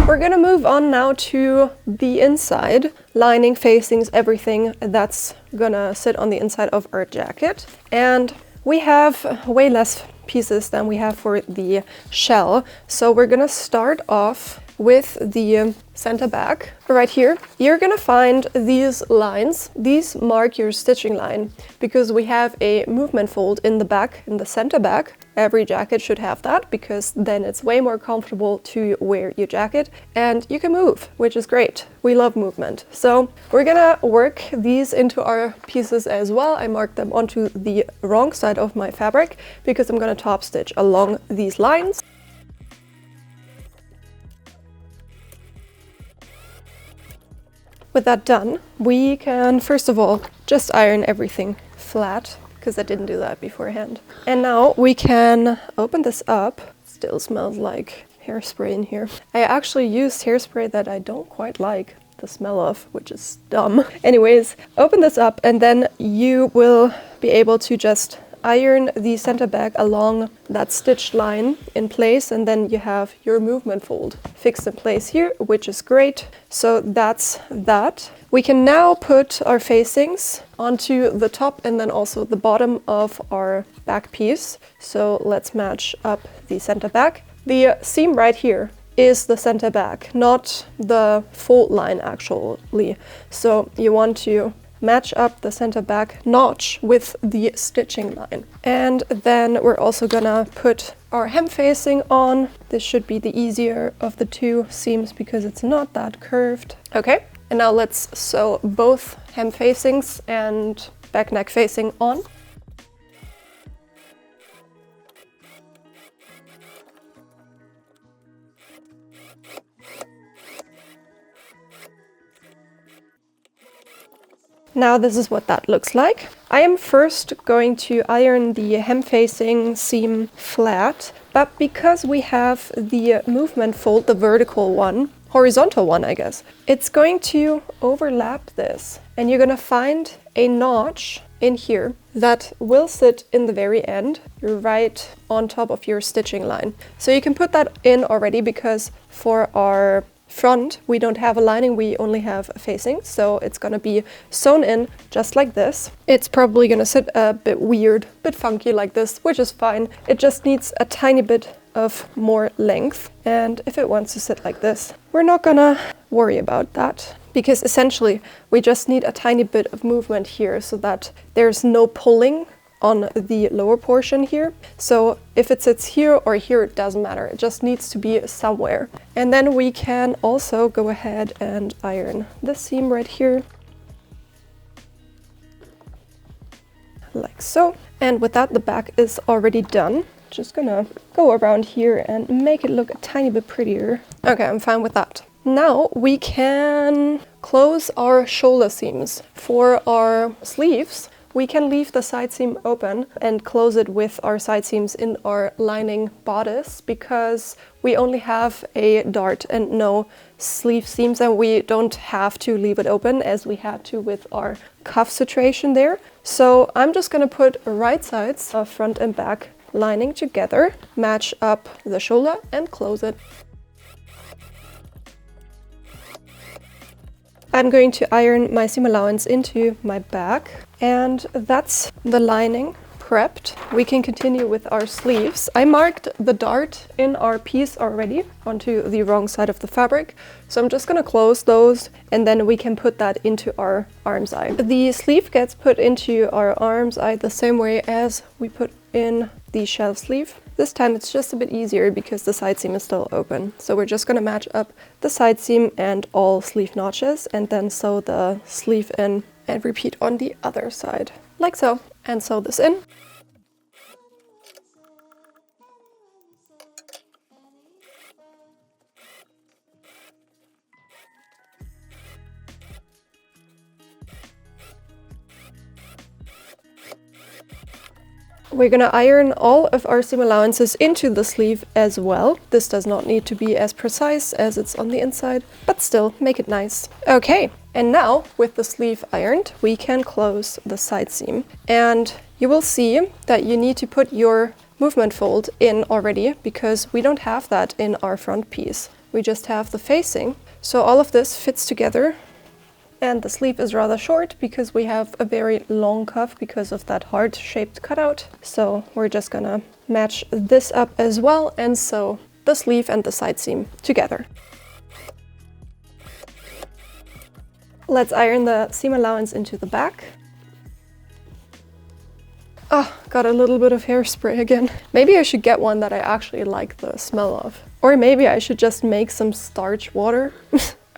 We're gonna move on now to the inside, lining, facings, everything that's gonna sit on the inside of our jacket. And we have way less pieces than we have for the shell. So we're gonna start off with the center back right here. You're gonna find these lines. These mark your stitching line because we have a movement fold in the back, in the center back. Every jacket should have that because then it's way more comfortable to wear your jacket and you can move, which is great. We love movement. So we're gonna work these into our pieces as well. I marked them onto the wrong side of my fabric because I'm gonna top stitch along these lines. With that done, we can first of all just iron everything flat because I didn't do that beforehand. And now we can open this up. Still smells like hairspray in here. I actually used hairspray that I don't quite like the smell of, which is dumb. Anyways, open this up and then you will be able to just iron the center back along that stitched line in place, and then you have your movement fold fixed in place here, which is great. So that's that. We can now put our facings onto the top and then also the bottom of our back piece. So let's match up the center back. The seam right here is the center back, not the fold line actually. So you want to match up the center back notch with the stitching line. And then we're also gonna put our hem facing on. This should be the easier of the two seams because it's not that curved. Okay, and now let's sew both hem facings and back neck facing on. Now this is what that looks like. I am first going to iron the hem facing seam flat, but because we have the movement fold, the vertical one, horizontal one I guess, it's going to overlap this. And you're gonna find a notch in here that will sit in the very end. You're right on top of your stitching line. So you can put that in already because for our front we don't have a lining, we only have a facing, so it's gonna be sewn in just like this. It's probably gonna sit a bit weird, a bit funky like this, which is fine. It just needs a tiny bit of more length, and if it wants to sit like this, we're not gonna worry about that because essentially we just need a tiny bit of movement here so that there's no pulling on the lower portion here. So if it sits here or here, it doesn't matter. It just needs to be somewhere. And then we can also go ahead and iron this seam right here. Like so. And with that, the back is already done. Just gonna go around here and make it look a tiny bit prettier. Okay, I'm fine with that. Now we can close our shoulder seams. For our sleeves, we can leave the side seam open and close it with our side seams in our lining bodice because we only have a dart and no sleeve seams, and we don't have to leave it open as we had to with our cuff situation there. So I'm just gonna put right sides of front and back lining together, match up the shoulder and close it. I'm going to iron my seam allowance into my back, and that's the lining prepped. We can continue with our sleeves. I marked the dart in our piece already onto the wrong side of the fabric, so I'm just gonna close those and then we can put that into our arm's eye. The sleeve gets put into our arm's eye the same way as we put in the shelf sleeve. This time it's just a bit easier because the side seam is still open. So we're just gonna match up the side seam and all sleeve notches and then sew the sleeve in and repeat on the other side, like so, and sew this in. We're gonna iron all of our seam allowances into the sleeve as well. This does not need to be as precise as it's on the inside, but still make it nice. Okay, and now with the sleeve ironed, we can close the side seam. And you will see that you need to put your movement fold in already because we don't have that in our front piece. we just have the facing. So all of this fits together. And the sleeve is rather short because we have a very long cuff because of that heart-shaped cutout. So we're just gonna match this up as well and sew the sleeve and the side seam together. Let's iron the seam allowance into the back. Oh, got a little bit of hairspray again. Maybe I should get one that I actually like the smell of. Or maybe I should just make some starch water.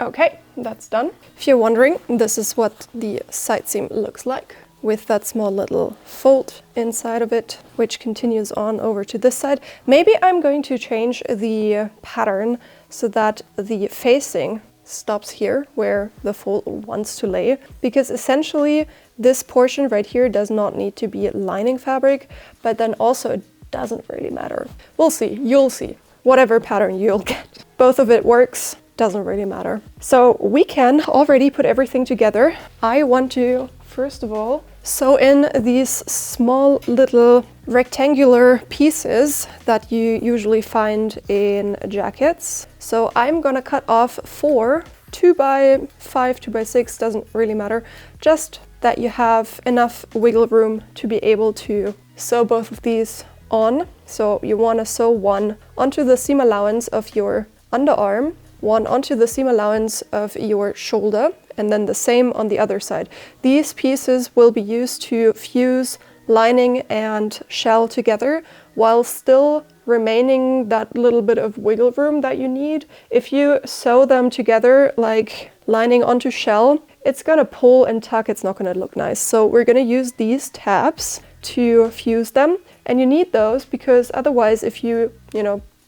Okay, that's done. If you're wondering, this is what the side seam looks like, with that small little fold inside of it, which continues on over to this side. Maybe I'm going to change the pattern so that the facing stops here where the fold wants to lay, because essentially this portion right here does not need to be lining fabric, but then also it doesn't really matter. We'll see, you'll see, whatever pattern you'll get. Both of it works, doesn't really matter. So we can already put everything together. I want to, first of all, sew in these small little rectangular pieces that you usually find in jackets. So I'm gonna cut off 4 2x5, 2x6, doesn't really matter, just that you have enough wiggle room to be able to sew both of these on. So you want to sew one onto the seam allowance of your underarm, one onto the seam allowance of your shoulder, and then the same on the other side. These pieces will be used to fuse lining and shell together while still remaining that little bit of wiggle room that you need. If you sew them together like lining onto shell, it's gonna pull and tuck, it's not gonna look nice. So we're gonna use these tabs to fuse them, and you need those because otherwise if you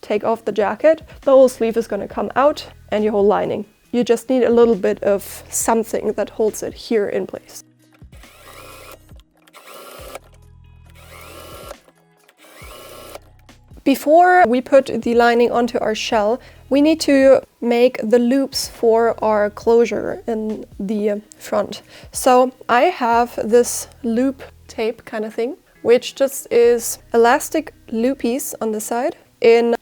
take off the jacket, the whole sleeve is gonna come out and your whole lining. You just need a little bit of something that holds it here in place. Before we put the lining onto our shell, we need to make the loops for our closure in the front. So I have this loop tape kind of thing, which just is elastic loopies on the side in,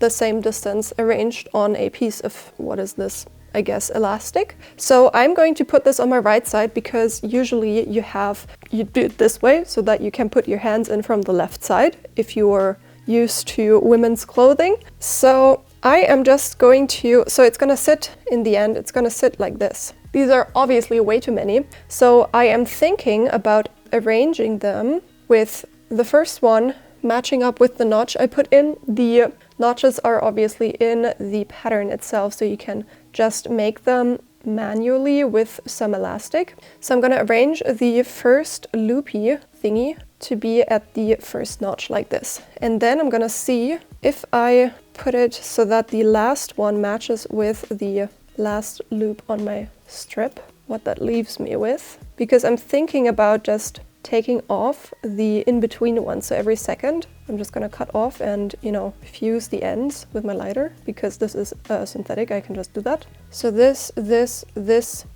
the same distance arranged on a piece of, what is this? I guess elastic. So I'm going to put this on my right side because usually you do it this way so that you can put your hands in from the left side if you're used to women's clothing. So I am just going to, so it's gonna sit in the end, it's gonna sit like this. These are obviously way too many. So I am thinking about arranging them with the first one matching up with the notch I put in. The notches are obviously in the pattern itself, so you can just make them manually with some elastic. So I'm gonna arrange the first loopy thingy to be at the first notch like this. And then I'm gonna see if I put it so that the last one matches with the last loop on my strip, what that leaves me with. Because I'm thinking about just taking off the in-between one. So every second, I'm just gonna cut off and, fuse the ends with my lighter, because this is synthetic, I can just do that. So this,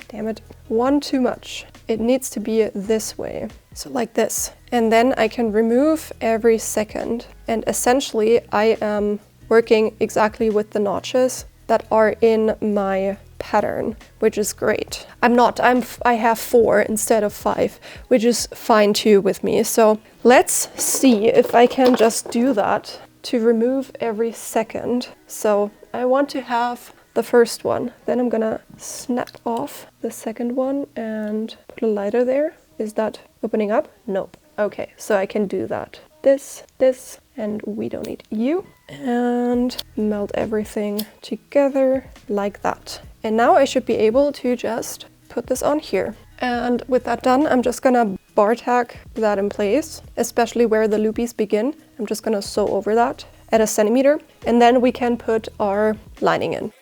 damn it, one too much. It needs to be this way, so like this. And then I can remove every second. And essentially, I am working exactly with the notches that are in my pattern, which is great. I have 4 instead of 5, which is fine too with me. So let's see if I can just do that to remove every second. So I want to have the first one, then I'm gonna snap off the second one and put a lighter there. Is that opening up? Nope. Okay, so I can do that. This, and we don't need you. And melt everything together like that. And now I should be able to just put this on here. And with that done, I'm just gonna bar tack that in place, especially where the loopies begin. I'm just gonna sew over that at 1 centimeter, and then we can put our lining in.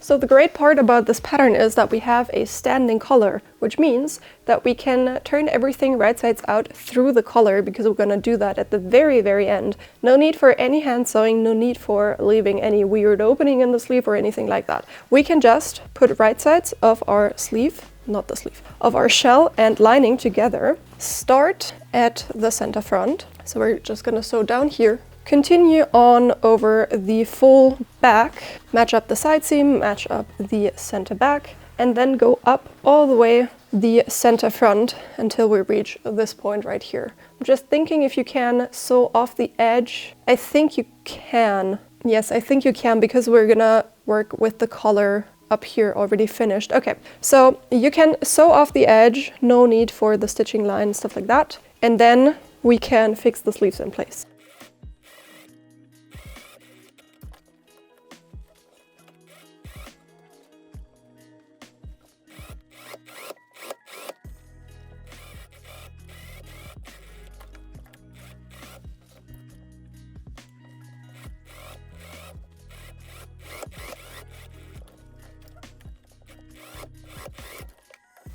So the great part about this pattern is that we have a standing collar, which means that we can turn everything right sides out through the collar, because we're gonna do that at the very, very end. No need for any hand sewing, no need for leaving any weird opening in the sleeve or anything like that. We can just put right sides of our sleeve not the sleeve, of our shell and lining together. Start at the center front. So we're just gonna sew down here. Continue on over the full back, match up the side seam, match up the center back, and then go up all the way the center front until we reach this point right here. I'm just thinking if you can sew off the edge. I think you can. Yes, I think you can, because we're gonna work with the collar up here already finished. Okay, so you can sew off the edge, no need for the stitching line, stuff like that. And then we can fix the sleeves in place.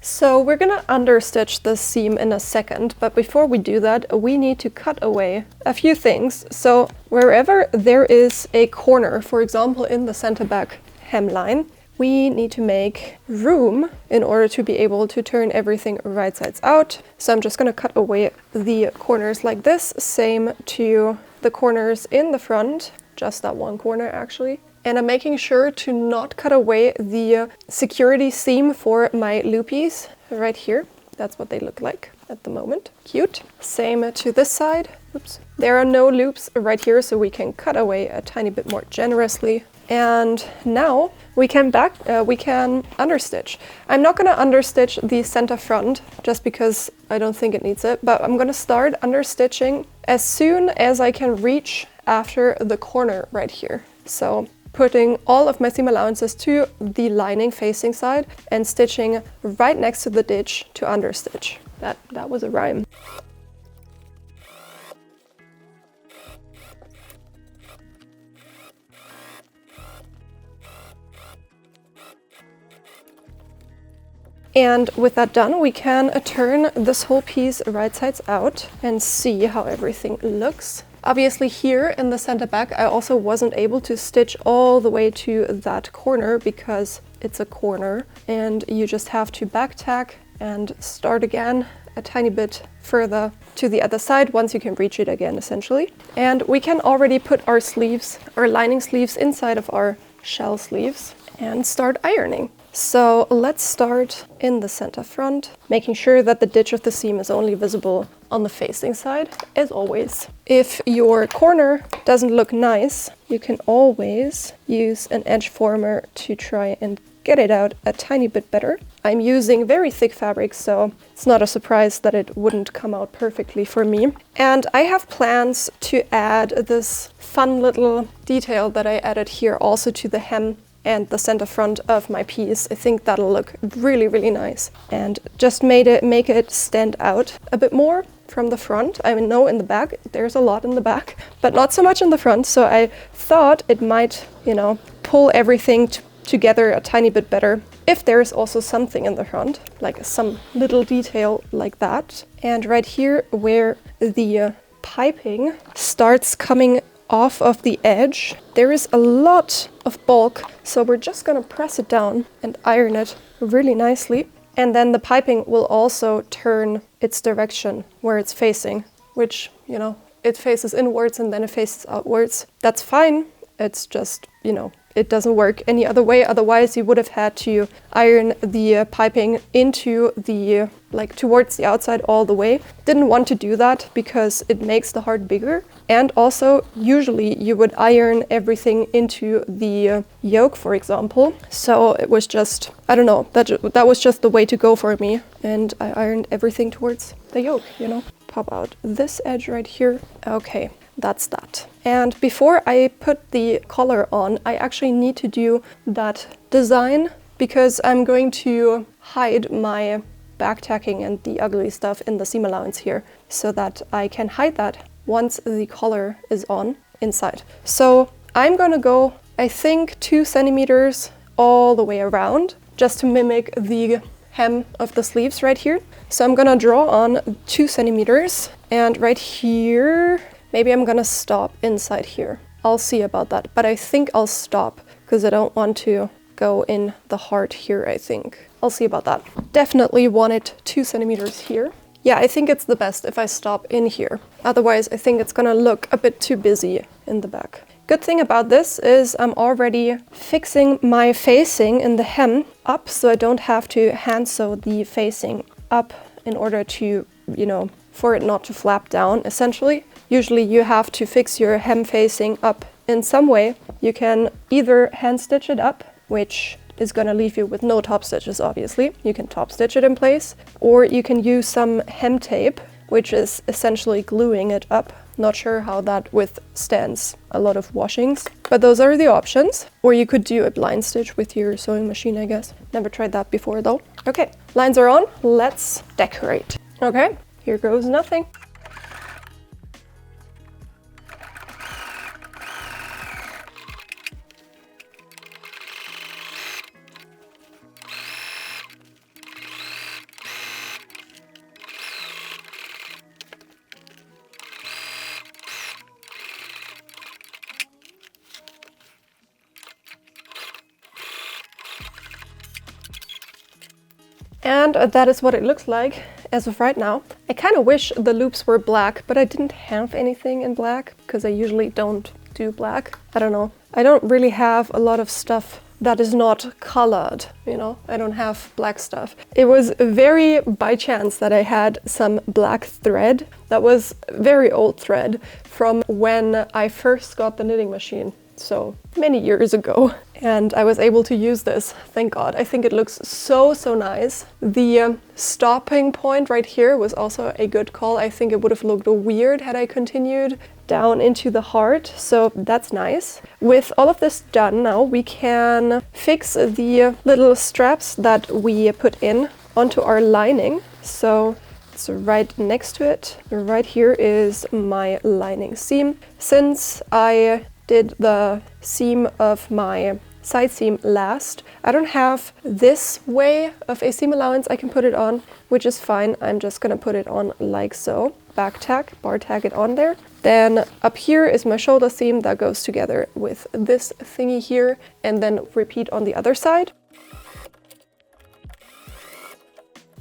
So we're gonna understitch the seam in a second, but before we do that, we need to cut away a few things. So wherever there is a corner, for example in the center back hemline, we need to make room in order to be able to turn everything right sides out. So I'm just gonna cut away the corners like this, same to the corners in the front, just that one corner actually. And I'm making sure to not cut away the security seam for my loopies right here. That's what they look like at the moment. Cute. Same to this side. Oops. There are no loops right here, so we can cut away a tiny bit more generously. And now we can understitch. I'm not gonna understitch the center front just because I don't think it needs it, but I'm gonna start understitching as soon as I can reach after the corner right here. So putting all of my seam allowances to the lining facing side and stitching right next to the ditch to understitch. That was a rhyme. And with that done, we can turn this whole piece right sides out and see how everything looks. Obviously here in the center back, I also wasn't able to stitch all the way to that corner because it's a corner and you just have to back tack and start again a tiny bit further to the other side once you can reach it again, essentially. And we can already put our sleeves, our lining sleeves, inside of our shell sleeves and start ironing. So let's start in the center front, making sure that the ditch of the seam is only visible on the facing side, as always. If your corner doesn't look nice, you can always use an edge former to try and get it out a tiny bit better. I'm using very thick fabric, so it's not a surprise that it wouldn't come out perfectly for me. And I have plans to add this fun little detail that I added here also to the hem and the center front of my piece. I think that'll look really, really nice. And just make it stand out a bit more from the front. I know in the back, there's a lot in the back, but not so much in the front. So I thought it might, pull everything together a tiny bit better if there's also something in the front, like some little detail like that. And right here where the piping starts coming off of the edge, there is a lot of bulk, so we're just gonna press it down and iron it really nicely. And then the piping will also turn its direction where it's facing, which, it faces inwards and then it faces outwards. That's fine. It's just, it doesn't work any other way. Otherwise, you would have had to iron the piping into the, towards the outside all the way. Didn't want to do that because it makes the heart bigger. And also, usually you would iron everything into the yoke, for example. So it was just, I don't know, that was just the way to go for me. And I ironed everything towards the yoke, Pop out this edge right here. Okay. That's that. And before I put the collar on, I actually need to do that design because I'm going to hide my back tacking and the ugly stuff in the seam allowance here so that I can hide that once the collar is on inside. So I'm gonna go, I think, 2 centimeters all the way around just to mimic the hem of the sleeves right here. So I'm gonna draw on 2 centimeters and right here, maybe I'm gonna stop inside here. I'll see about that, but I think I'll stop because I don't want to go in the heart here, I think. I'll see about that. Definitely want it 2 centimeters here. Yeah, I think it's the best if I stop in here. Otherwise, I think it's gonna look a bit too busy in the back. Good thing about this is I'm already fixing my facing in the hem up, so I don't have to hand sew the facing up in order to, you know, for it not to flap down, essentially. Usually you have to fix your hem facing up in some way. You can either hand stitch it up, which is going to leave you with no top stitches, obviously. You can top stitch it in place, or you can use some hem tape, which is essentially gluing it up. Not sure how that withstands a lot of washings, but those are the options. Or you could do a blind stitch with your sewing machine, I guess. Never tried that before though. Okay, lines are on, let's decorate. Okay, here goes nothing. And that is what it looks like as of right now. I kind of wish the loops were black, but I didn't have anything in black because I usually don't do black. I don't know. I don't really have a lot of stuff that is not colored, you know? I don't have black stuff. It was very by chance that I had some black thread. That was very old thread from when I first got the knitting machine. So many years ago, and I was able to use this, thank God. I think it looks so nice. The stopping point right here was also a good call. I think it would have looked weird had I continued down into the heart, so that's nice. With all of this done now, we can fix the little straps that we put in onto our lining. So it's right next to it. Right here is my lining seam. Since I did the seam of my side seam last, I don't have this way of a seam allowance I can put it on, which is fine. I'm just gonna put it on like so. Back tack, bar tag it on there. Then up here is my shoulder seam that goes together with this thingy here, and then repeat on the other side.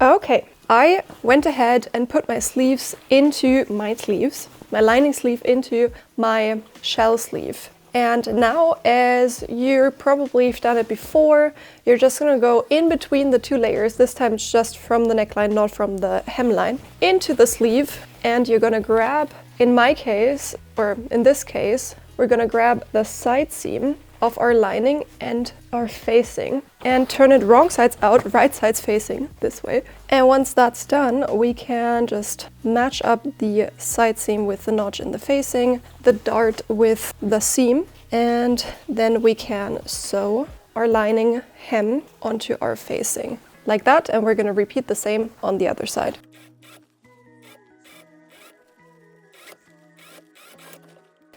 Okay, I went ahead and put my sleeves into my sleeves. My lining sleeve into my shell sleeve. And now, as you're probably done it before, you're just gonna go in between the two layers. This time it's just from the neckline, not from the hemline, into the sleeve. And you're gonna grab, in my case, or in this case, we're gonna grab the side seam of our lining and our facing and turn it wrong sides out, right sides facing this way. And once that's done, we can just match up the side seam with the notch in the facing, the dart with the seam, and then we can sew our lining hem onto our facing like that. And we're going to repeat the same on the other side.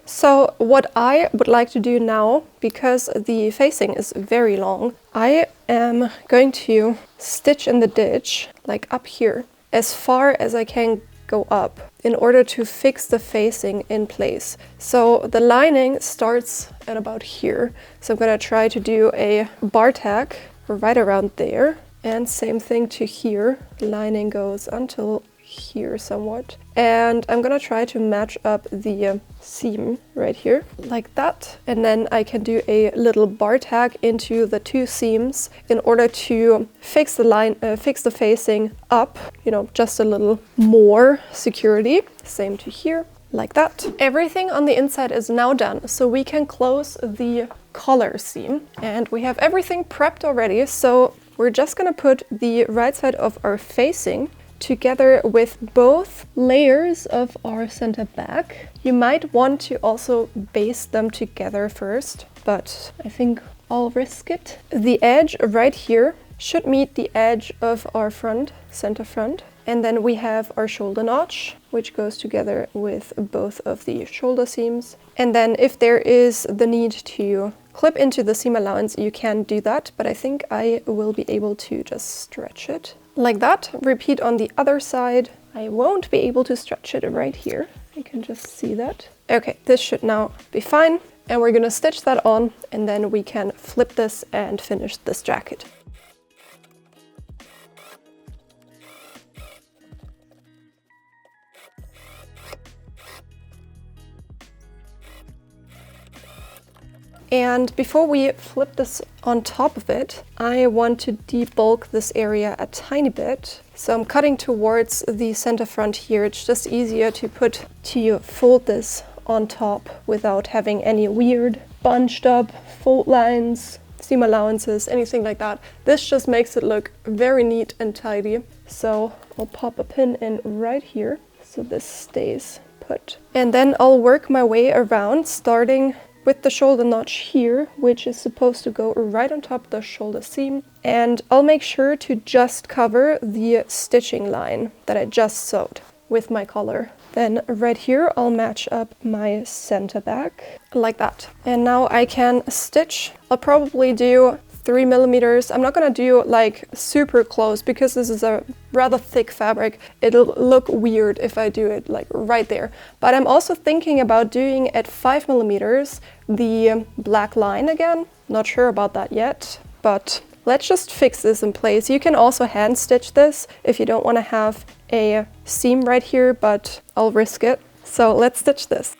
So what I would like to do now, because the facing is very long, I am going to stitch in the ditch, like up here, as far as I can go up in order to fix the facing in place. So the lining starts at about here. So I'm gonna try to do a bar tack right around there. And same thing to here. Lining goes until here somewhat, and I'm gonna try to match up the seam right here like that, and then I can do a little bar tack into the two seams in order to fix the line, fix the facing up, you know, just a little more security. Same to here like that. Everything on the inside is now done, so we can close the collar seam, and we have everything prepped already. So we're just gonna put the right side of our facing together with both layers of our center back. You might want to also baste them together first, but I think I'll risk it. The edge right here should meet the edge of our front, center front. And then we have our shoulder notch, which goes together with both of the shoulder seams. And then if there is the need to clip into the seam allowance, you can do that, but I think I will be able to just stretch it like that. Repeat on the other side. I won't be able to stretch it right here. You can just see that. Okay, this should now be fine. And we're gonna stitch that on, and then we can flip this and finish this jacket. And before we flip this on top of it, I want to debulk this area a tiny bit. So I'm cutting towards the center front here. It's just easier to fold this on top without having any weird bunched up fold lines, seam allowances, anything like that. This just makes it look very neat and tidy. So I'll pop a pin in right here so this stays put. And then I'll work my way around, starting with the shoulder notch here, which is supposed to go right on top of the shoulder seam. And I'll make sure to just cover the stitching line that I just sewed with my collar. Then right here, I'll match up my center back like that. And now I can stitch. I'll probably do 3 millimeters. I'm not gonna do like super close because this is a rather thick fabric. It'll look weird if I do it like right there. But I'm also thinking about doing at 5 millimeters the black line again. Not sure about that yet, but let's just fix this in place. You can also hand stitch this if you don't want to have a seam right here, but I'll risk it. So let's stitch this.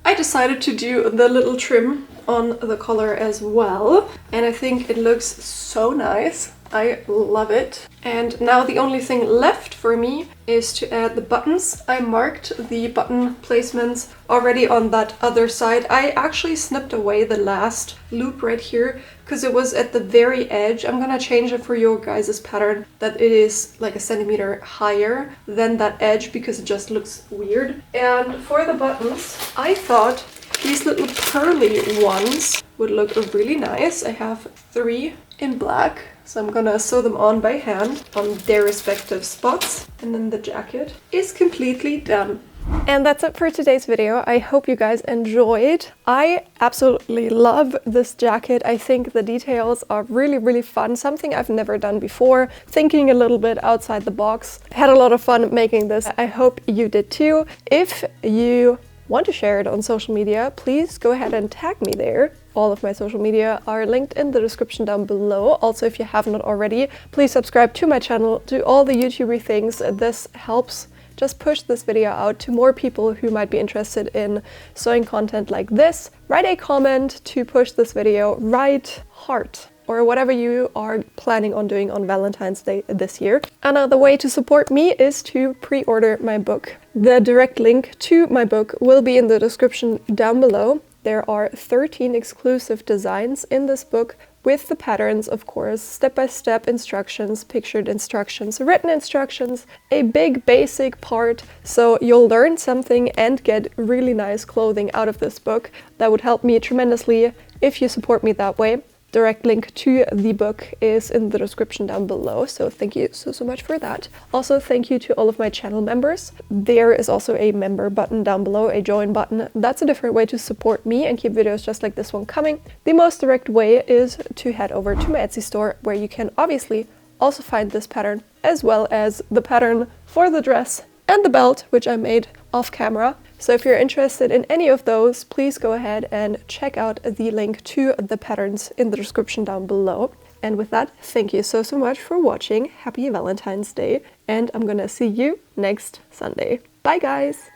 I decided to do the little trim on the collar as well, and I think it looks so nice. I love it. And now the only thing left for me is to add the buttons. I marked the button placements already on that other side. I actually snipped away the last loop right here because it was at the very edge. I'm gonna change it for your guys' pattern that it is like a centimeter higher than that edge because it just looks weird. And for the buttons, I thought these little pearly ones would look really nice. I have 3 in black. So I'm gonna sew them on by hand on their respective spots. And then the jacket is completely done. And that's it for today's video. I hope you guys enjoyed. I absolutely love this jacket. I think the details are really, really fun. Something I've never done before. Thinking a little bit outside the box. Had a lot of fun making this. I hope you did too. If you want to share it on social media, please go ahead and tag me there. All of my social media are linked in the description down below. Also, if you have not already, please subscribe to my channel, do all the YouTubey things. This helps just push this video out to more people who might be interested in sewing content like this. Write a comment to push this video, write heart or whatever you are planning on doing on Valentine's Day this year. Another way to support me is to pre-order my book. The direct link to my book will be in the description down below. There are 13 exclusive designs in this book with the patterns, of course, step-by-step instructions, pictured instructions, written instructions, a big basic part. So you'll learn something and get really nice clothing out of this book. That would help me tremendously if you support me that way. Direct link to the book is in the description down below, so thank you so much for that. Also, thank you to all of my channel members. There is also a member button down below, a join button. That's a different way to support me and keep videos just like this one coming. The most direct way is to head over to my Etsy store, where you can obviously also find this pattern, as well as the pattern for the dress and the belt, which I made off camera. So if you're interested in any of those, please go ahead and check out the link to the patterns in the description down below. And with that, thank you so much for watching. Happy Valentine's Day, and I'm gonna see you next Sunday. Bye guys!